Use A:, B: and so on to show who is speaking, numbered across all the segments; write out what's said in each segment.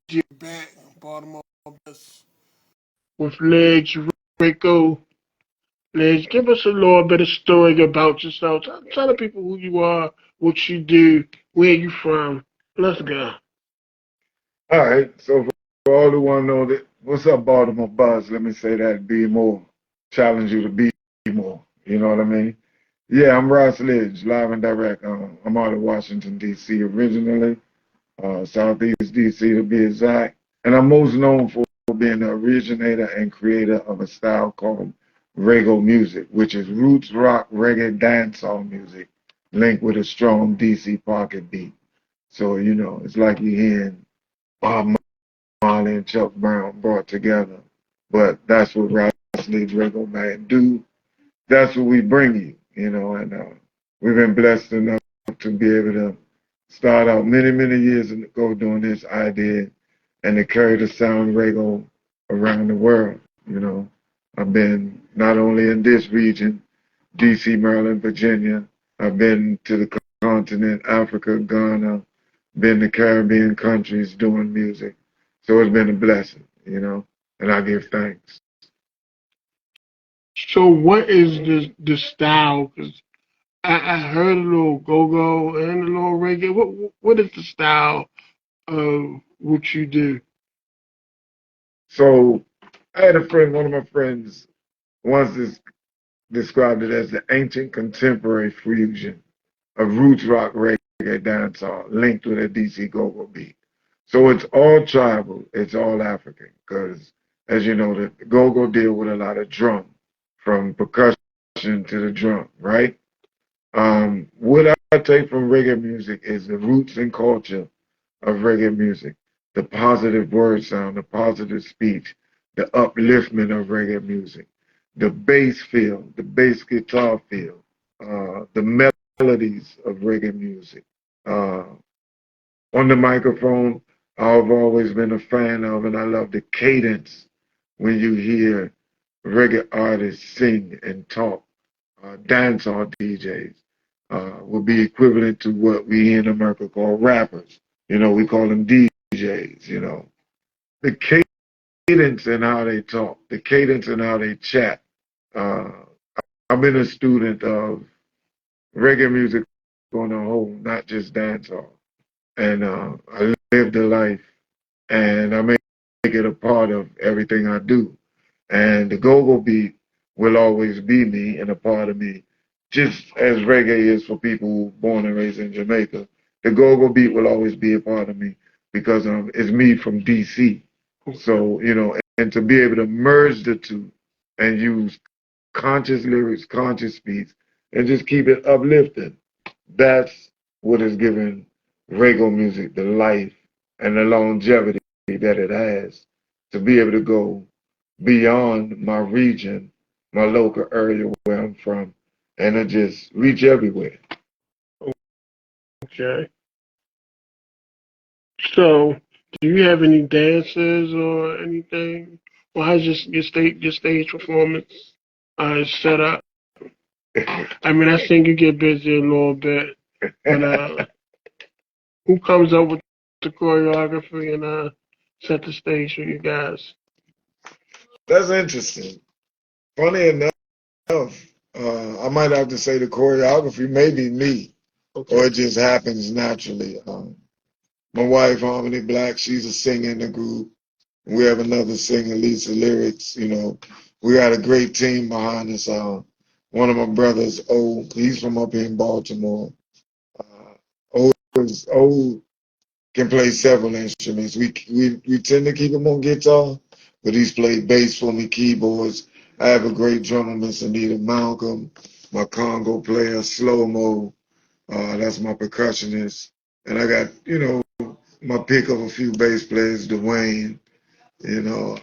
A: you're back, Baltimore Bus, with Ledge, Rico. Ledge, give us a little bit of story about yourself. Tell the people who you are, what you do, where you from. Let's go.
B: All right. So for all who want to know that, what's up, Baltimore Buzz? Let me say that. Be more. Challenge you to be more. You know what I mean? Yeah, I'm Raslidj, live and direct. I'm out of Washington D.C. originally, Southeast D.C. to be exact, and I'm most known for being the originator and creator of a style called Reggae music, which is roots rock reggae dancehall music linked with a strong DC pocket beat. So it's like you're hearing Bob Marley and Chuck Brown brought together. But that's what Raslidj Reggae Man do. That's what we bring you, and we've been blessed enough to be able to start out many, many years ago doing this idea and to carry the sound reggae around the world. I've been not only in this region, DC, Maryland, Virginia, I've been to the continent, Africa, Ghana, been to Caribbean countries doing music. So it's been a blessing, and I give thanks.
A: So, what is the style? Because I heard a little go-go and a little reggae. What is the style of what you do?
B: So I had a friend, one of my friends, once described it as the ancient contemporary fusion of roots rock reggae dancehall linked with a DC go-go beat. So it's all tribal, it's all African, because as you know, the go-go deal with a lot of drum, from percussion to the drum, right? What I take from reggae music is the roots and culture of reggae music, the positive word sound, the positive speech, the upliftment of reggae music, the bass feel, the bass guitar feel, the melodies of reggae music. Uh, on the microphone, I've always been a fan of, and I love the cadence when you hear reggae artists sing and talk. Dancehall DJs would be equivalent to what we in America call rappers. We call them DJs. The cadence and how they talk, the cadence and how they chat. Uh, I've been a student of reggae music on the whole, not just dancehall. And I live the life and I make it a part of everything I do. And the go-go beat will always be me and a part of me, just as reggae is for people born and raised in Jamaica. The go-go beat will always be a part of me because it's me from DC. So, and to be able to merge the two and use conscious lyrics, conscious speech, and just keep it uplifting. That's what has given reggae music the life and the longevity that it has to be able to go beyond my region, my local area where I'm from, and to just reach everywhere.
A: Okay. So, do you have any dances or anything? Or how's your stage performance set up? I mean, I think you get busy a little bit, but who comes up with the choreography and set the stage for you guys?
B: That's interesting. Funny enough, I might have to say the choreography may be me, or
A: Okay.
B: it just happens naturally. My wife, Harmony Black, she's a singer in the group. We have another singer, Lisa Lyrics. We got a great team behind us. One of my brothers, he's from up here in Baltimore. O can play several instruments. We tend to keep him on guitar, but he's played bass for me, keyboards. I have a great drummer, Miss Anita Malcolm, my Congo player, Slow Mo. That's my percussionist. And I got, my pick of a few bass players, Dwayne, you know,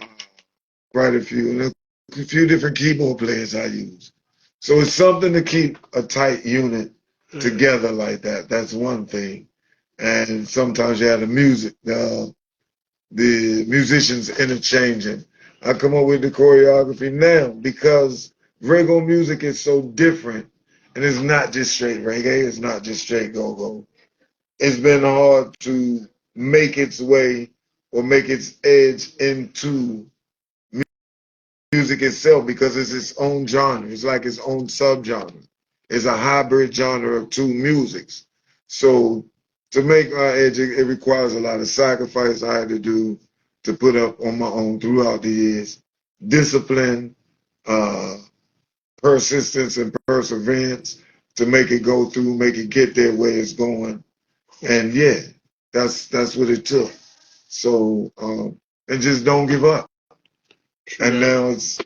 B: quite a few. And a few different keyboard players I use. So it's something to keep a tight unit together like that. That's one thing. And sometimes you have the musicians interchanging. I come up with the choreography now because reggae music is so different, and it's not just straight reggae. It's not just straight go-go. It's been hard to make its way or make its edge into music itself because it's its own genre. It's like its own subgenre. It's a hybrid genre of two musics. So to make my edge, it requires a lot of sacrifice I had to do to put up on my own throughout the years. Discipline, uh, persistence, and perseverance to make it go through, make it get there where it's going. And yeah, that's what it took. So and just don't give up. And now it's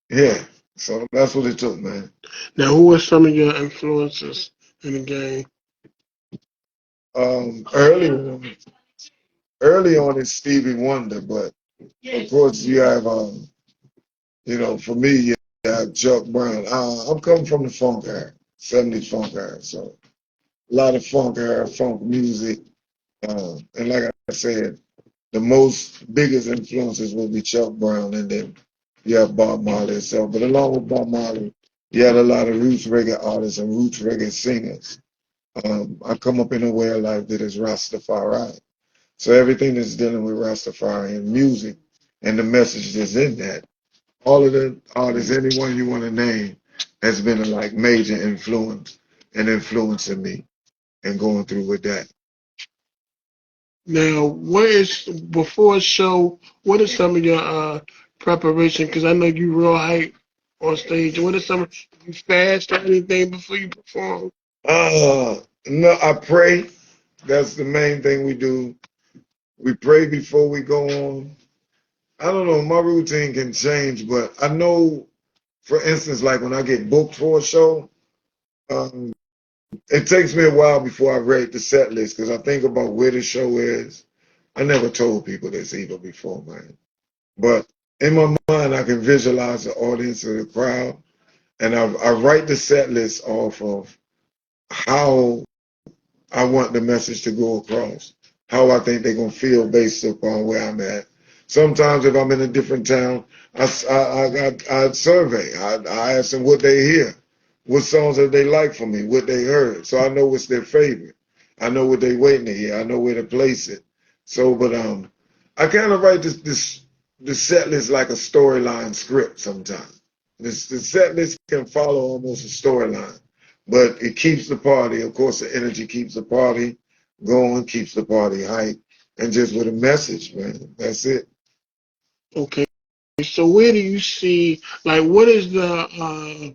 B: yeah. So that's what it took, man.
A: Now, who were some of your influences in the game?
B: Early on, early on it's Stevie Wonder, but of course you have for me you have Chuck Brown. I'm coming from the funk era, 70s funk era, so a lot of funk era, funk music. And like I said, the most biggest influences will be Chuck Brown, and then you have Bob Marley itself. But along with Bob Marley, you had a lot of roots reggae artists and roots reggae singers. I come up in a way of life that is Rastafari. So everything that's dealing with Rastafari and music and the message that's in that, all of the artists, anyone you want to name, has been a like major influence and influencing me and going through with that.
A: Now, what is before a show? What is some of your preparation? Because I know you real hype on stage. What is some? You fast or anything before you perform?
B: No, I pray. That's the main thing we do. We pray before we go on. I don't know, my routine can change, but I know, for instance, like when I get booked for a show, um, it takes me a while before I rate the set list because I think about where the show is. I never told people this either before, man. But in my mind, I can visualize the audience or the crowd, and I write the set list off of how I want the message to go across, how I think they're going to feel based upon where I'm at. Sometimes if I'm in a different town, I survey. I ask them what they hear, what songs that they like from me, what they heard. So I know what's their favorite. I know what they waiting to hear. I know where to place it. So, but I kind of write the set list like a storyline script sometimes. The set list can follow almost a storyline, but it keeps the party. Of course, the energy keeps the party going, keeps the party hype, and just with a message, man. That's it.
A: Okay. So where do you see like what is the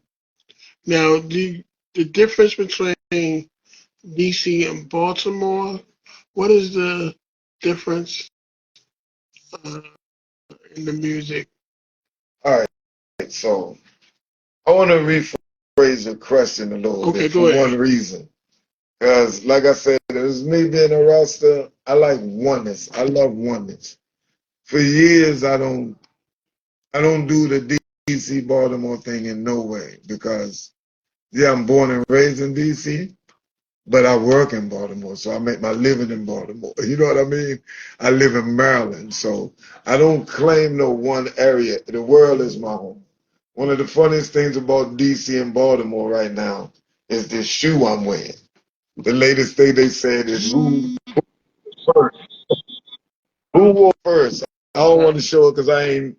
A: now the difference between DC and Baltimore? What is the difference uh, in the music?
B: All right, so I want to rephrase your question a little
A: Okay,
B: bit for
A: go
B: one
A: ahead.
B: reason. Because, like I said, as me being a Rasta, I like oneness. I love oneness. For years, I don't do the DC Baltimore thing in no way because yeah, I'm born and raised in DC, but I work in Baltimore, so I make my living in Baltimore. You know what I mean? I live in Maryland, so I don't claim no one area. The world is my home. One of the funniest things about DC and Baltimore right now is this shoe I'm wearing. The latest thing they said is who first. Who wore first? I don't want to show it because I ain't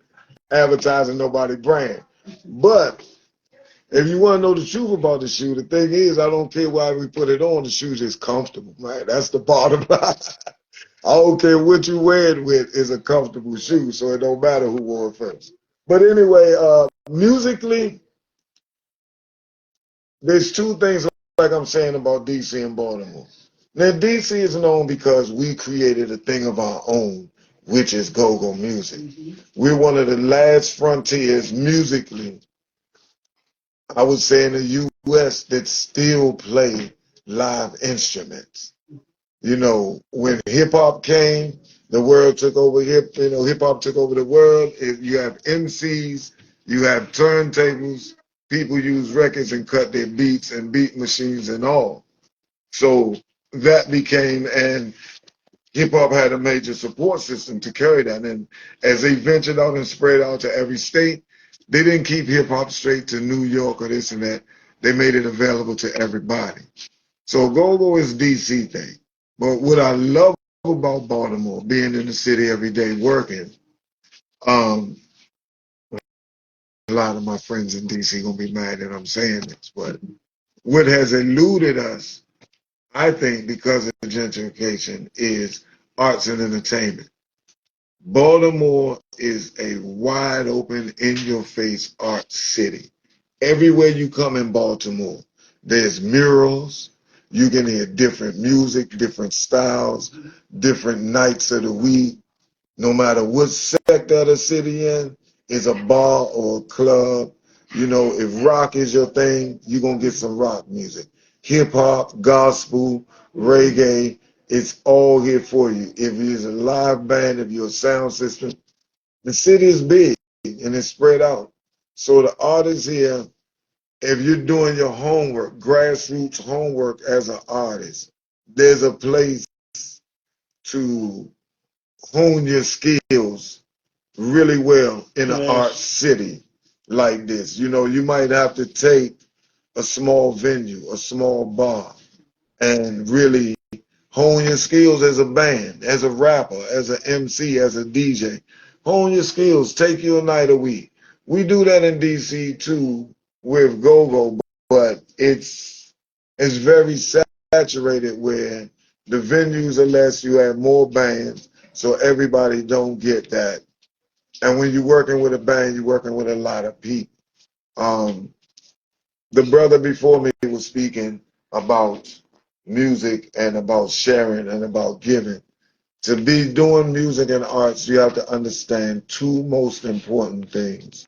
B: advertising nobody brand. But if you want to know the truth about the shoe, the thing is, I don't care why we put it on. The shoes is comfortable, man. That's the bottom line. I don't care what you wear it with. It's a comfortable shoe, so it don't matter who wore it first. But anyway, musically, there's two things like I'm saying about DC and Baltimore. Now, DC is known because we created a thing of our own, which is go-go music. We're one of the last frontiers musically, I would say, in the U.S. that still play live instruments. You know, when hip hop came, the world took over hip hop took over the world. You have MCs, you have turntables, people use records and cut their beats and beat machines and all. So that became, and hip hop had a major support system to carry that. And as they ventured out and spread out to every state, they didn't keep hip hop straight to New York or this and that. They made it available to everybody. So go-go is DC thing. But what I love about Baltimore, being in the city every day working. Um, a lot of my friends in DC gonna be mad that I'm saying this, but what has eluded us, I think, because of gentrification, is arts and entertainment. Baltimore is a wide open, in your face art city. Everywhere you come in Baltimore, there's murals. You can hear different music, different styles, different nights of the week. No matter what sector of the city in, is a bar or a club. You know, if rock is your thing, you're going to get some rock music. Hip hop, gospel, reggae, it's all here for you. If it's a live band, if you're a sound system, the city is big and it's spread out. So the artists here, if you're doing your homework, grassroots homework as an artist, there's a place to hone your skills really well in an art city like this. You know, you might have to take a small venue, a small bar, and really hone your skills as a band, as a rapper, as an MC, as a DJ. Hone your skills. Take you a night a week. We do that in DC too with go-go, but it's very saturated where the venues are less, you have more bands, so everybody don't get that. And when you're working with a band, you're working with a lot of people. Um, the brother before me was speaking about music and about sharing and about giving. To be doing music and arts, you have to understand two most important things,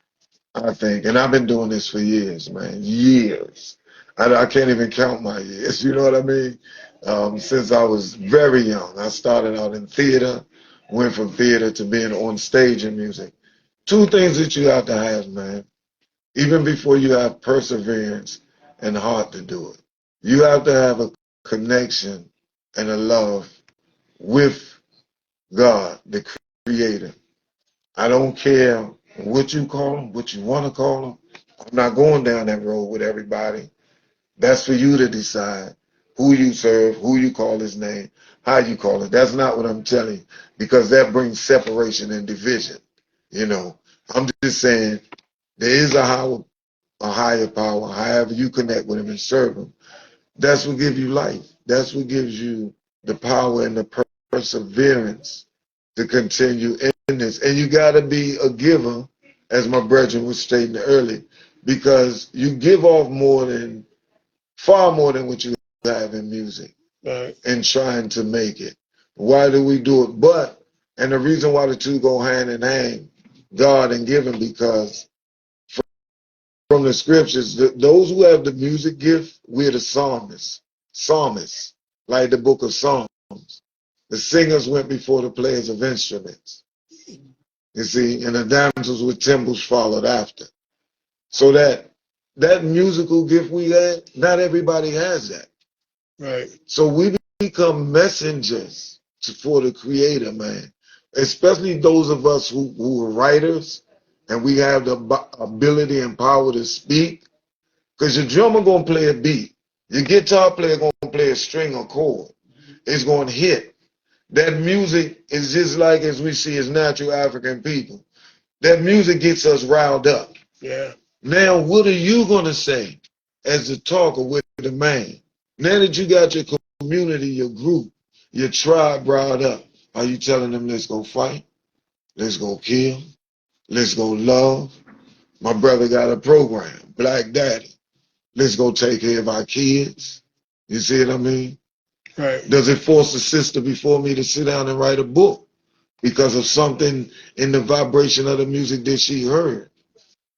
B: I think. And I've been doing this for years, man, years. I can't even count my years, you know what I mean? Since I was very young. I started out in theater, went from theater to being on stage in music. Two things that you have to have, man, even before you have perseverance and heart to do it. You have to have a connection and a love with God, the creator. I don't care what you call him, what you want to call him. I'm not going down that road with everybody. That's for you to decide who you serve, who you call his name, how you call it. That's not what I'm telling you, because that brings separation and division. You know, I'm just saying there is a higher power, however you connect with him and serve him. That's what gives you life. That's what gives you the power and the perseverance to continue in this. And you got to be a giver, as my brethren was stating earlier, because you give off far more than what you have in music, right, and trying to make it. Why do we do it? And the reason why the two go hand in hand, God and giving, because from the scriptures, those who have the music gift, we're the psalmists, like the book of Psalms. The singers went before the players of instruments, you see, and the damsels with timbrels followed after. So that musical gift we had, not everybody has that. Right. So we become messengers for the creator, man. Especially those of us who are writers and we have the ability and power to speak. Because your drummer gonna play a beat. Your guitar player gonna play a string or chord. It's gonna hit. That music is just like as we see as natural African people. That music gets us riled up. Yeah. Now, what are you gonna say as the talker with the man? Now that you got your community, your group, your tribe riled up, are you telling them let's go fight? Let's go kill? Let's go love? My brother got a program, Black Daddy. Let's go take care of our kids. You see what I mean? Right. Does it force a sister before me to sit down and write a book because of something in the vibration of the music that she heard?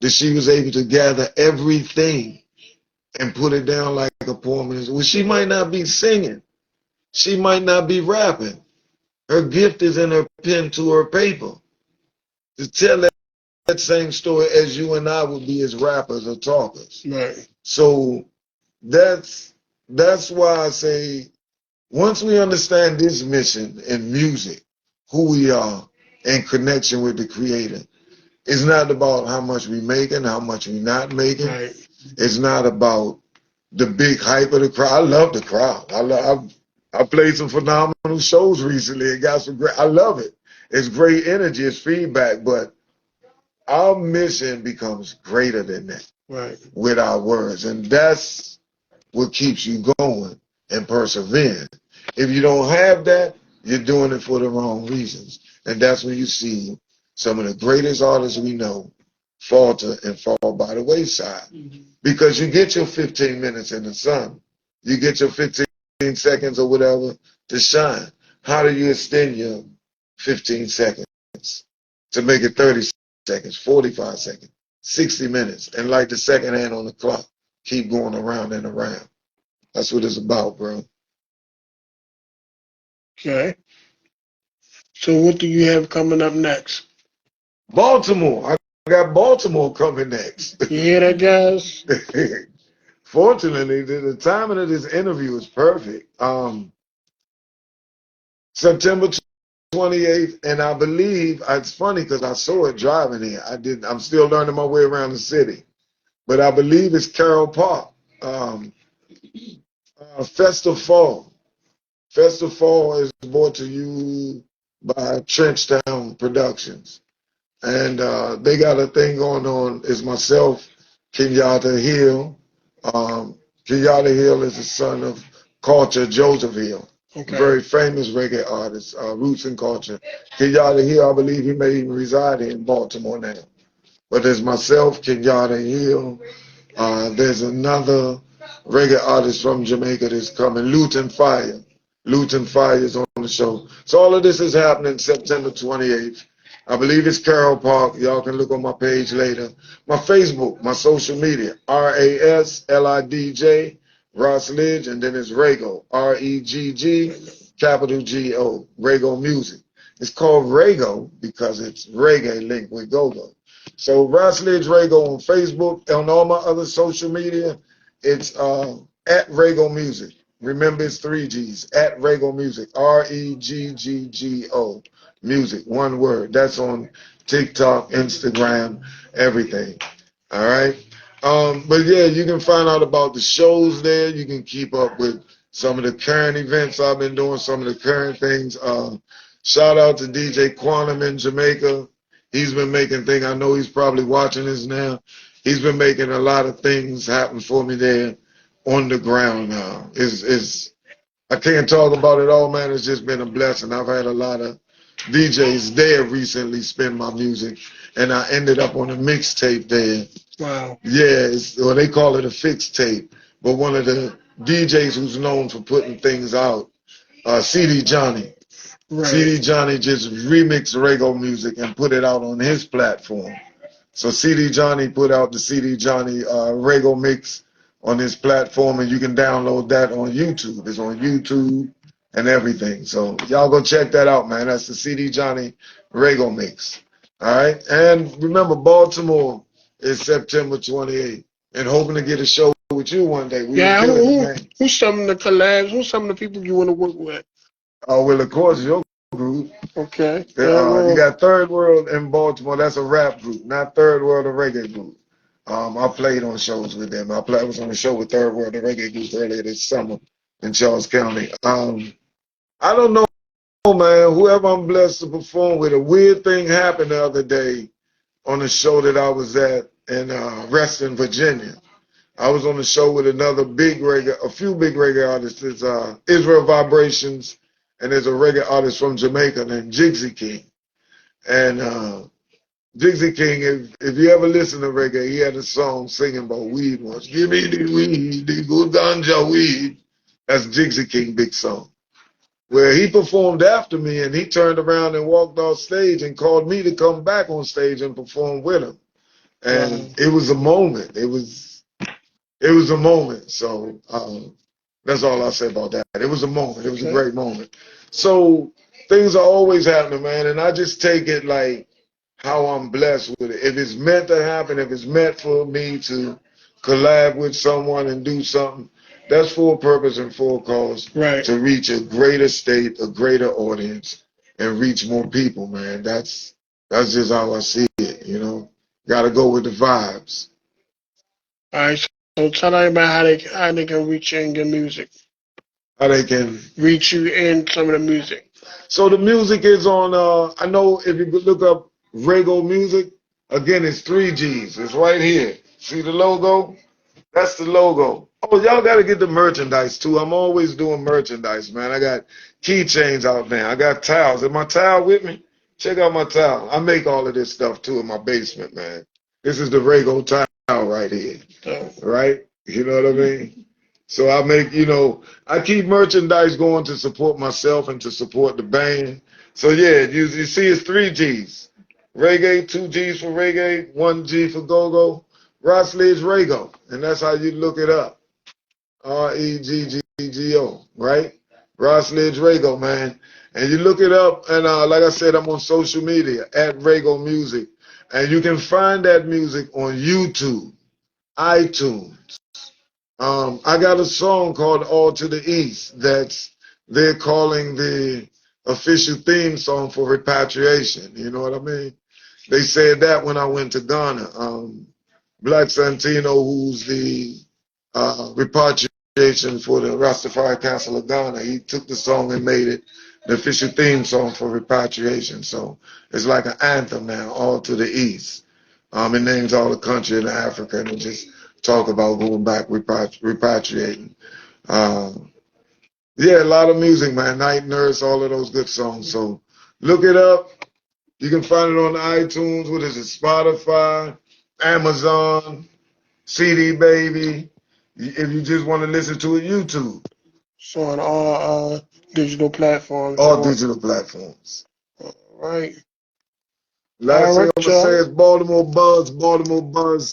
B: That she was able to gather everything and put it down like a poem. Well, she might not be singing. She might not be rapping. Her gift is in her pen to her paper. To tell that same story as you and I would be as rappers or talkers. Right. So that's why I say once we understand this mission in music, who we are in connection with the creator, it's not about how much we making, how much we not making. Right. It's not about the big hype of the crowd. I love the crowd. I played some phenomenal shows recently. It got some great. I love it. It's great energy. It's feedback, but our mission becomes greater than that.
A: Right.
B: With our words, and that's what keeps you going and persevering. If you don't have that, you're doing it for the wrong reasons, and that's when you see some of the greatest artists we know falter and fall by the wayside. Because you get your 15 minutes in the sun, you get your 15 seconds or whatever to shine. How do you extend your 15 seconds to make it 30 seconds, 45 seconds, 60 minutes, and like the second hand on the clock, keep going around and around? That's what it's about, bro.
A: Okay. So what do you have coming up next?
B: Baltimore. I got Baltimore coming next.
A: You hear that, guys?
B: Fortunately, the timing of this interview is perfect. September 28th, and I believe it's funny because I saw it driving here. I'm still learning my way around the city, but I believe it's Carroll Park. Festive Fall. Festive Fall is brought to you by Trenchtown Productions. And they got a thing going on. It's myself, Kenyatta Hill. Kenyatta Hill is the son of Culture Joseph Hill,
A: Okay.
B: very famous reggae artist, Roots and Culture. Kenyatta Hill, I believe he may even reside in Baltimore now. But there's myself, Kenyatta Hill. There's another reggae artist from Jamaica that's coming, Luton Fire. Luton Fire is on the show. So all of this is happening September 28th. I believe it's Carroll Park. Y'all can look on my page later. My Facebook, my social media, Raslidj, Raslidj, and then it's Reggo, Regg, capital Go, Reggo Music. It's called Reggo because it's reggae linked with go-go. So Raslidj Reggo on Facebook, on all my other social media, it's at Reggo Music. Remember, it's 3Gs, at Reggo Music, Regggo Music, one word. That's on TikTok, Instagram, everything. All right. But yeah, you can find out about the shows there. You can keep up with some of the current events I've been doing, some of the current things. Shout out to DJ Quantum in Jamaica. He's been making things. I know he's probably watching this now. He's been making a lot of things happen for me there on the ground now. I can't talk about it all, man. It's just been a blessing. I've had a lot of DJs there recently spin my music, and I ended up on a mixtape there.
A: Wow.
B: Yeah, well, they call it a fixed tape, but one of the DJs who's known for putting things out, CD Johnny. Right. CD Johnny just remixed Reggae music and put it out on his platform. So CD Johnny put out the CD Johnny Reggae mix on his platform, and you can download that on YouTube. It's on YouTube and everything. So y'all go check that out, man. That's the CD Johnny Reggae mix. All right. And remember, Baltimore is September 28th, and hoping to get a show with you one day.
A: Who's some of the collabs? Who's some of the people you want to work with?
B: Well, of course, your group.
A: Okay.
B: You got Third World in Baltimore. That's a rap group, not Third World, a reggae group. I played on shows with them. I was on a show with Third World, a reggae group, earlier this summer in Charles County. I don't know, man. Whoever I'm blessed to perform with, a weird thing happened the other day on a show that I was at in Reston, Virginia. I was on the show with a few big reggae artists. There's Israel Vibrations, and there's a reggae artist from Jamaica named Jigsy King. And Jigsy King, if you ever listen to reggae, he had a song singing about weed once. Give me the weed, the good ganja weed. That's Jigsy King big song. Where he performed after me, and he turned around and walked off stage and called me to come back on stage and perform with him. And It was a moment. It was a moment. So that's all I'll say about that. It was a moment. It was a great moment. So things are always happening, man. And I just take it like how I'm blessed with it. If it's meant to happen, if it's meant for me to collab with someone and do something, that's for a purpose and for a cause.
A: Right.
B: To reach a greater state, a greater audience, and reach more people, man. That's just how I see it, you know. Gotta go with the vibes.
A: All right. So tell everybody how they can reach you and get music.
B: how they can
A: reach you in some of the music.
B: So the music is on, I know if you could look up Regg Music, again, it's 3Gs. It's right here. See the logo? That's the logo. Oh, y'all got to get the merchandise too. I'm always doing merchandise, man. I got keychains out there. I got towels. Is my towel with me? Check out my towel. I make all of this stuff too in my basement, man. This is the Regg towel right here. Right? You know what I mean? So I make, I keep merchandise going to support myself and to support the band. So yeah, you see it's 3Gs. Reggae, 2Gs for reggae, 1G for go-go. Raslidj Reggo. And that's how you look it up. Reggo, right? Raslidj Reggo, man. And you look it up, and like I said, I'm on social media at Regg Music. And you can find that music on YouTube, iTunes. I got a song called All to the East that's they're calling the official theme song for repatriation. You know what I mean? They said that when I went to Ghana. Black Santino, who's the repatriation for the Rastafari Council of Ghana, he took the song and made it the official theme song for repatriation. So it's like an anthem now, All to the East. It names all the country in Africa and it just talk about going back, repatriating. Yeah, a lot of music, man. Night Nurse, all of those good songs. So look it up. You can find it on iTunes. What is it? Spotify, Amazon, CD Baby. If you just want to listen to it, YouTube.
A: So on all digital platforms.
B: All digital platforms.
A: All right.
B: Last thing I'm going to say is Baltimore Buzz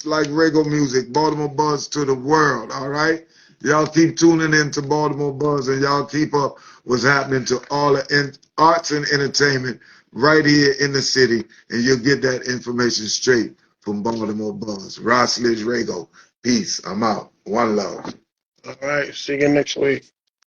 B: like Regg Music. Baltimore Buzz to the world, all right? Y'all keep tuning in to Baltimore Buzz and y'all keep up what's happening to all the arts and entertainment right here in the city, and you'll get that information straight from Baltimore Buzz. Raslidj Reggo. Peace. I'm out. One love.
A: All right. See you next week.